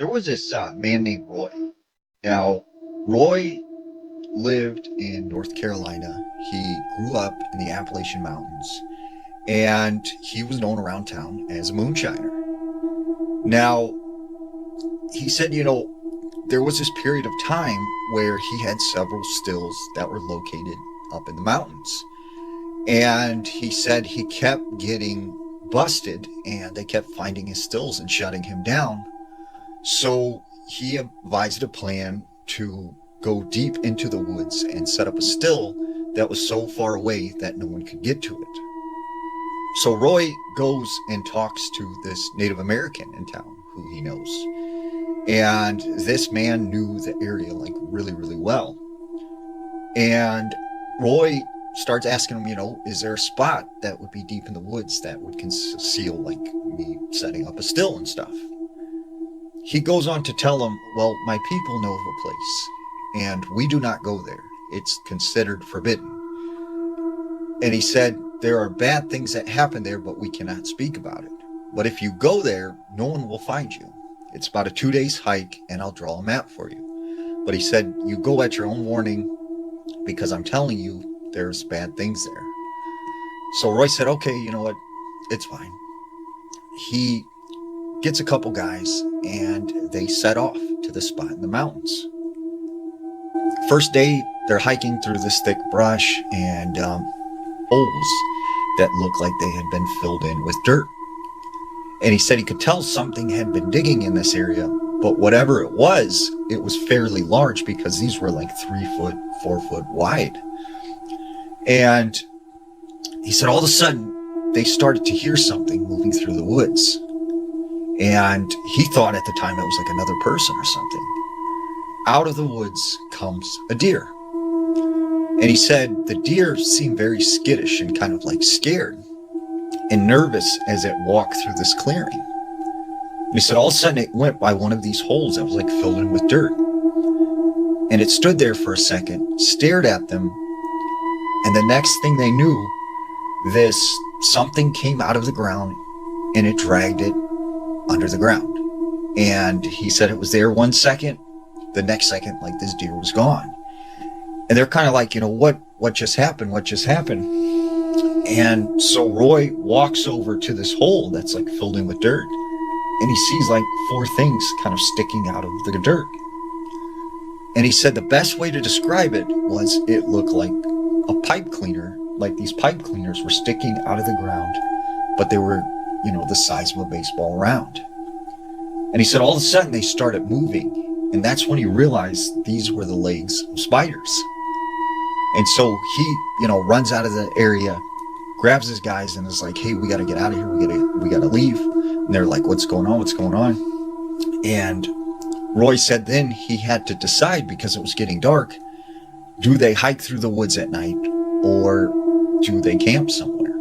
There was this man named Roy. Now, Roy lived in North Carolina. He grew up in the Appalachian Mountains, and he was known around town as a moonshiner. Now, he said, there was this period of time where he had several stills that were located up in the mountains. And he said he kept getting busted, and they kept finding his stills and shutting him down. So he advised a plan to go deep into the woods and set up a still that was so far away that no one could get to it. So Roy goes and talks to this Native American in town who he knows. And this man knew the area like really, really well. And Roy starts asking him, is there a spot that would be deep in the woods that would conceal like me setting up a still and stuff? He goes on to tell him, well, my people know of a place, and we do not go there. It's considered forbidden. And he said, there are bad things that happen there, but we cannot speak about it. But if you go there, no one will find you. It's about a 2 days hike, and I'll draw a map for you. But he said, you go at your own warning, because I'm telling you, there's bad things there. So Roy said, okay, you know what? It's fine. He gets a couple guys, and they set off to the spot in the mountains. First day, they're hiking through this thick brush and holes that looked like they had been filled in with dirt. And he said he could tell something had been digging in this area, but whatever it was fairly large because these were like 3 foot, 4 foot wide. And he said all of a sudden they started to hear something moving through the woods. And he thought at the time it was like another person or something. Out of the woods comes a deer. And he said the deer seemed very skittish and kind of like scared and nervous as it walked through this clearing. And he said all of a sudden it went by one of these holes that was like filled in with dirt. And it stood there for a second, stared at them, and the next thing they knew, this something came out of the ground and it dragged it under the ground. And he said it was there 1 second, the next second, like this deer was gone. And they're kind of like, what just happened? What just happened? And so Roy walks over to this hole that's like filled in with dirt, and he sees like 4 things kind of sticking out of the dirt. And he said the best way to describe it was it looked like a pipe cleaner, like these pipe cleaners were sticking out of the ground, but they were, the size of a baseball round. And he said all of a sudden they started moving, and that's when he realized these were the legs of spiders. And so he, runs out of the area, grabs his guys, and is like, hey, we got to get out of here. We got to leave. And they're like, what's going on? What's going on? And Roy said then he had to decide, because it was getting dark, do they hike through the woods at night or do they camp somewhere?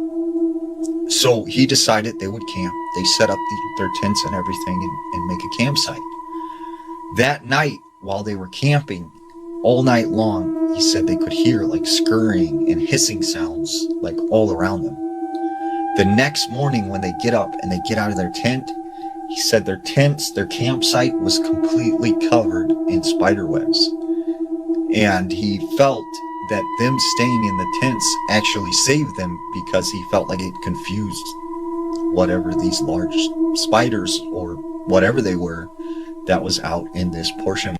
So he decided they would camp. They set up their tents and everything and make a campsite. That night, while they were camping, all night long, he said they could hear like scurrying and hissing sounds like all around them. The next morning when they get up and they get out of their tent, he said their campsite was completely covered in spider webs. And he felt that them staying in the tents actually saved them, because he felt like it confused whatever these large spiders or whatever they were that was out in this portion.